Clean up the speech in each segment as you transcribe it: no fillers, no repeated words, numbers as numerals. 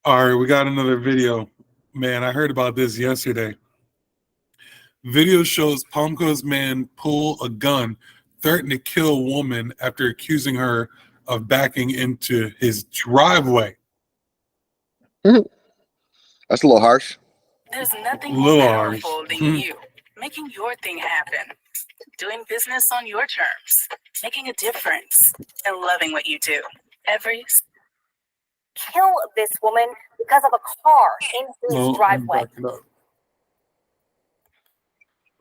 All right, we got another video. Man, I heard about this yesterday. Video shows Palmco's man pull a gun, threaten to kill a woman after accusing her of backing into his driveway. That's a little harsh. There's nothing more powerful than you making your thing happen, doing business on your terms, making a difference, and loving what you do. Kill this woman because of a car in his driveway.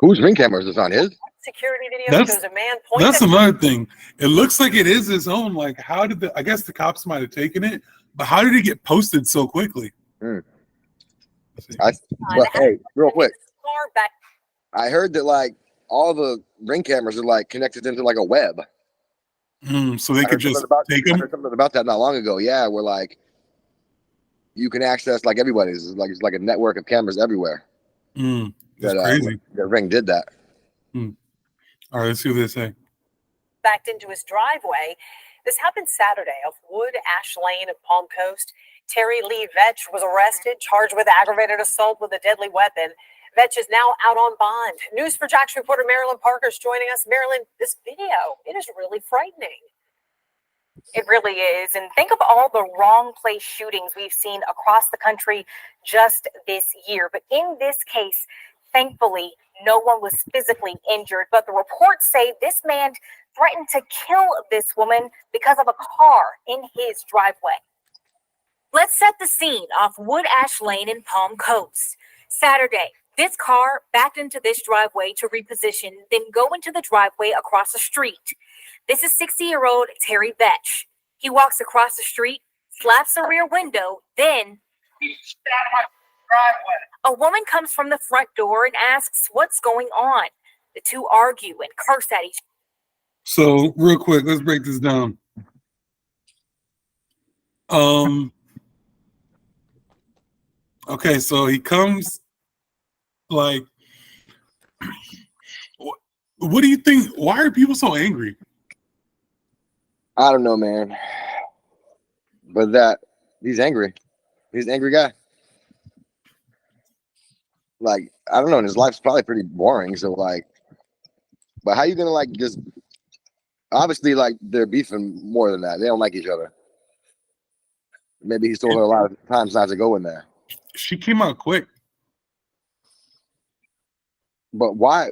Whose ring camera is this on? His? Security video shows a man pointing. That's another thing. It looks like it is his own. Like, how did I guess the cops might have taken it, but how did it get posted so quickly? But hey, real quick. I heard that like all the ring cameras are like connected into like a web. So they could just take them. I heard something about that not long ago. Yeah, where like you can access like everybody's. It's like a network of cameras everywhere. That's crazy. The ring did that. All right, let's see what they say. Backed into his driveway. This happened Saturday off Wood Ash Lane in Palm Coast. Terry Lee Vetch was arrested, charged with aggravated assault with a deadly weapon. Vetch is now out on bond. News4Jax reporter Marilyn Parker is joining us. Marilyn, this video, it is really frightening. It really is. And think of all the wrong place shootings we've seen across the country just this year. But in this case, thankfully, no one was physically injured. But the reports say this man threatened to kill this woman because of a car in his driveway. Let's set the scene off Wood Ash Lane in Palm Coast. Saturday, this car backed into this driveway to reposition, then go into the driveway across the street. This is 60-year-old Terry Vetch. He walks across the street, slaps the rear window, then a woman comes from the front door and asks what's going on. The two argue and curse at each other. So, real quick, let's break this down. Okay, so he comes like, what do you think? Why are people so angry? I don't know, man. But he's angry. He's an angry guy. Like, I don't know, and his life's probably pretty boring. So like, but how you gonna like just obviously like they're beefing more than that. They don't like each other. Maybe he's told her a lot of times not to go in there. She came out quick. But why? I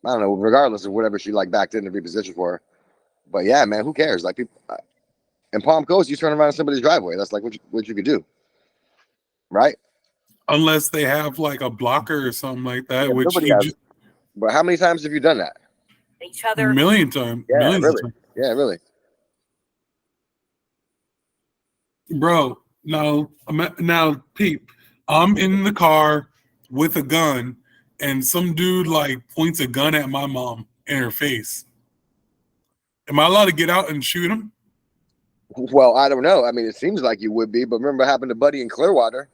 don't know. Regardless of whatever she like backed in to reposition for her. But yeah, man, who cares? Like people in Palm Coast, you turn around somebody's driveway. That's like what you could do, right? Unless they have like a blocker or something like that. Yeah, which but how many times have you done that? Each other. A million times. Yeah, millions really. of times. Yeah, really. Bro, now, Pete, I'm in the car with a gun, and some dude like points a gun at my mom in her face. Am I allowed to get out and shoot him? Well, I don't know. I mean, it seems like you would be, but remember what happened to Buddy in Clearwater?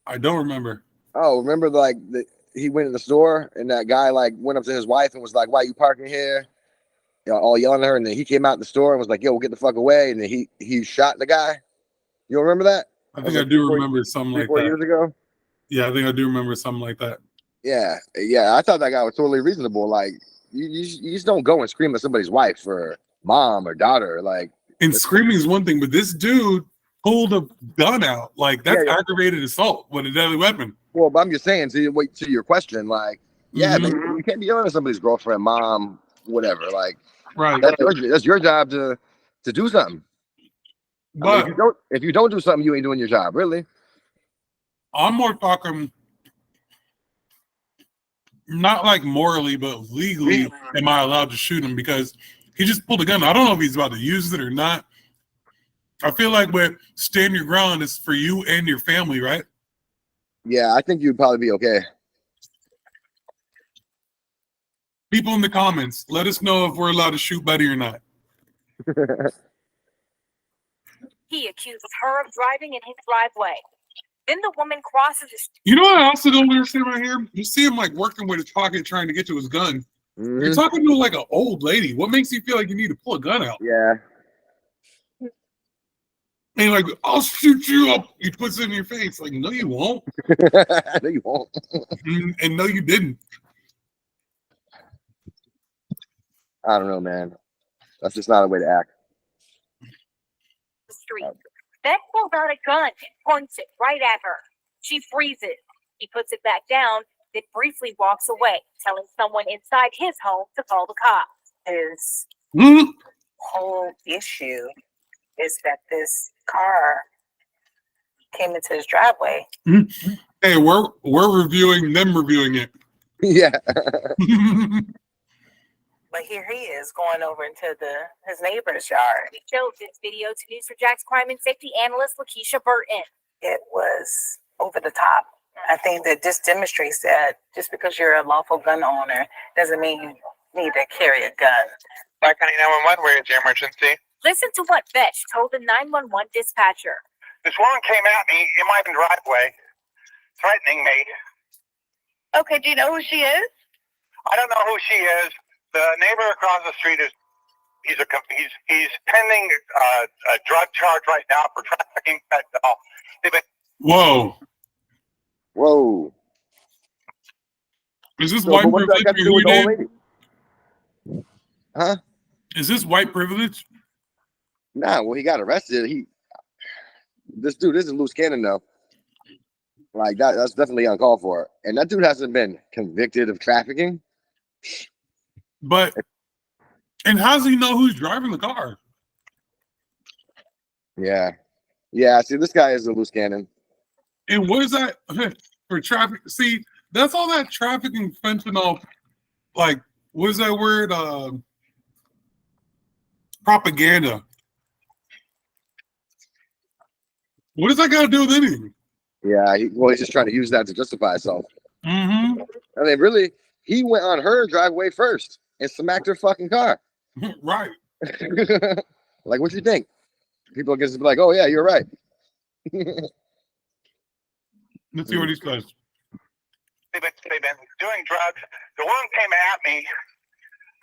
I don't remember. Oh, remember like he went in the store and that guy like went up to his wife and was like, "Why are you parking here?" You know, all yelling at her, and then he came out the store and was like, "Yo, we'll get the fuck away," and then he shot the guy. You don't remember that? I think I do remember something like that. 4 years ago? Yeah, I think I do remember something like that. Yeah. I thought that guy was totally reasonable. Like, you just don't go and scream at somebody's wife or mom or daughter. Like, and screaming is one thing, but this dude pulled a gun out. Like, that's aggravated assault with a deadly weapon. Well, but I'm just saying to your question, like, yeah, man, you can't be yelling at somebody's girlfriend, mom, whatever. Like, right. That's your job to do something. But I mean, if you don't do something, you ain't doing your job, really. I'm more talking not like morally, but legally. Am I allowed to shoot him? Because he just pulled a gun. I don't know if he's about to use it or not. I feel like what stand your ground is for you and your family, right? Yeah, I think you'd probably be okay. People in the comments, let us know if we're allowed to shoot Buddy or not. He accuses her of driving in his driveway. Then the woman crosses his... You know what I also don't understand right here? You see him like working with his pocket trying to get to his gun. You're talking to like an old lady. What makes you feel like you need to pull a gun out? Yeah. And like, I'll shoot you up. He puts it in your face. Like, no, you won't. No, you won't. And no, you didn't. I don't know, man. That's just not a way to act. The street. Beth pulls out a gun and points it right at her. She freezes. He puts it back down, then briefly walks away, telling someone inside his home to call the cops. His Mhm. whole issue is that this car came into his driveway. Hey, we're reviewing them reviewing it. Yeah. But here he is going over into his neighbor's yard. We showed this video to News4Jack's crime and safety analyst Lakeisha Burton. It was over the top. I think that this demonstrates that just because you're a lawful gun owner doesn't mean you need to carry a gun. Black County 911, where is the emergency? Listen to what Vetch told the 911 dispatcher. This woman came at me in my driveway, threatening me. Okay, do you know who she is? I don't know who she is. The neighbor across the street he's pending a drug charge right now for trafficking fentanyl. Whoa. Whoa. Is this So, white but what's that got privilege? to do with the old Name? lady? Huh? Is this white privilege? Nah, well, he got arrested. This is a loose cannon though. Like that's definitely uncalled for. And that dude hasn't been convicted of trafficking. But, and how does he know who's driving the car? Yeah. Yeah, see, this guy is a loose cannon. And what is that for traffic? See, that's all that trafficking fentanyl. Like, what is that word? Propaganda. What does that got to do with anything? Yeah, he's just trying to use that to justify himself. Mm-hmm. I mean, really, he went on her driveway first and smacked her fucking car. Right. Like, what you think? People are going to be like, oh, yeah, you're right. Let's see what he says. They've been doing drugs. The woman came at me.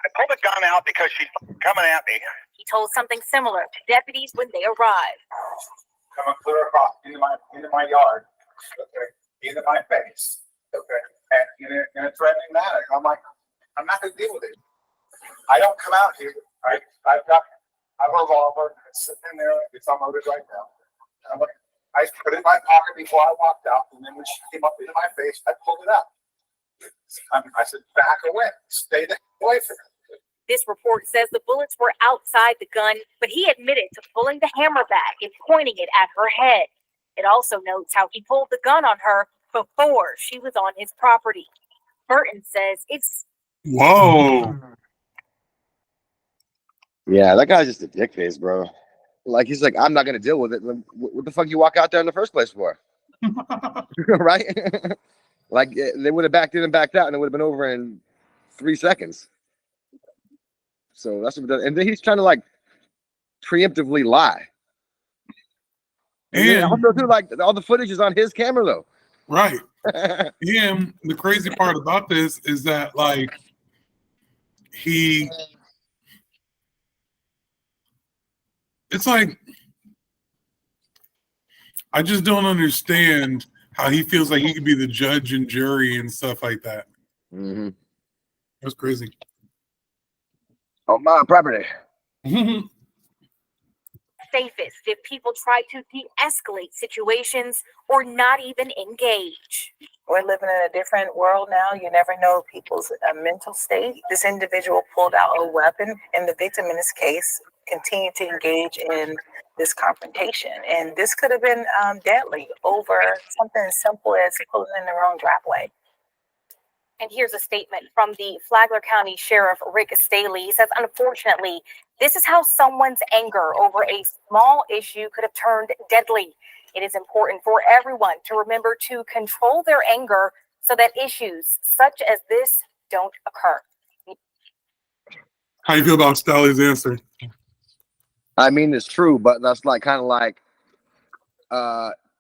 I pulled the gun out because she's coming at me. He told something similar to deputies when they arrived. Coming clear across into my yard. Okay. Into my face. Okay. And in a threatening manner. I'm like, I'm not going to deal with it. I don't come out here. I've got a revolver. It's sitting in there. It's unloaded right now. I'm like, I put it in my pocket before I walked out, and then when she came up into my face, I pulled it out. I said, back away. Stay the away from her. This report says the bullets were outside the gun, but he admitted to pulling the hammer back and pointing it at her head. It also notes how he pulled the gun on her before she was on his property. Burton says it's... Whoa. Yeah, that guy's just a dick face, bro. Like, he's like, I'm not going to deal with it. What the fuck you walk out there in the first place for? Right? Like, they would have backed in and backed out, and it would have been over in 3 seconds. So that's what, and then he's trying to like preemptively lie. And also too, like all the footage is on his camera though. Right. And the crazy part about this is that like it's like I just don't understand how he feels like he could be the judge and jury and stuff like that. Mm-hmm. That's crazy. On my property. Safest if people try to de-escalate situations or not even engage. We're living in a different world now. You never know people's mental state. This individual pulled out a weapon, and the victim in this case continued to engage in this confrontation. And this could have been deadly over something as simple as pulling in the wrong driveway. And here's a statement from the Flagler County Sheriff Rick Staley. He says, unfortunately, this is how someone's anger over a small issue could have turned deadly. It is important for everyone to remember to control their anger so that issues such as this don't occur. How you feel about Staley's answer? I mean, it's true, but that's like kind of like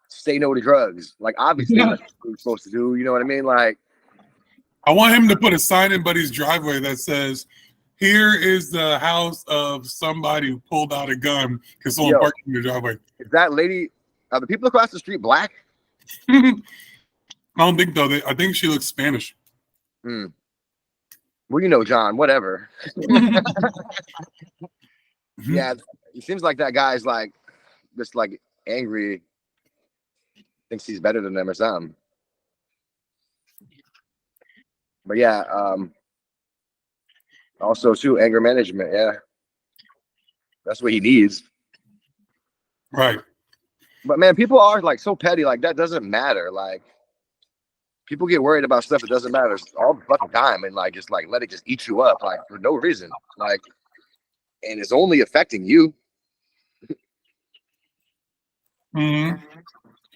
say no to drugs. Like, obviously, that's what you're supposed to do. You know what I mean? Like, I want him to put a sign in Buddy's driveway that says Here is the house of somebody who pulled out a gun because someone Yo. parked in their driveway. Is that lady? Are the people across the street black? I don't think though. I think she looks Spanish. Hmm. Well, you know, John. Whatever. Yeah, it seems like that guy's like just like angry, thinks he's better than them or something. But yeah, also too, anger management. Yeah, that's what he needs. Right. But man, people are like so petty. Like that doesn't matter. Like people get worried about stuff that doesn't matter all the fucking time, and like just like let it just eat you up, like for no reason. Like, and it's only affecting you. Mm-hmm.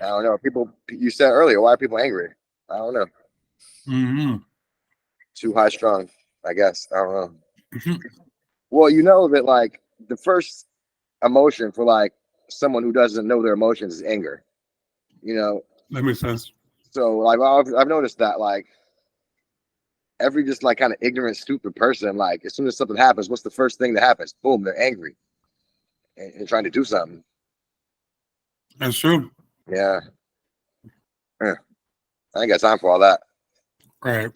I don't know. People, you said earlier, why are people angry? I don't know. Mm-hmm. Too high strung, I guess. I don't know. Mm-hmm. Well, you know that like the first emotion for like someone who doesn't know their emotions is anger. You know, That makes sense. so like I've noticed that like every just like kind of ignorant, stupid person, like as soon as something happens, what's the first thing that happens? Boom, they're angry and trying to do something. That's true. Yeah. I ain't got time for all that. Right.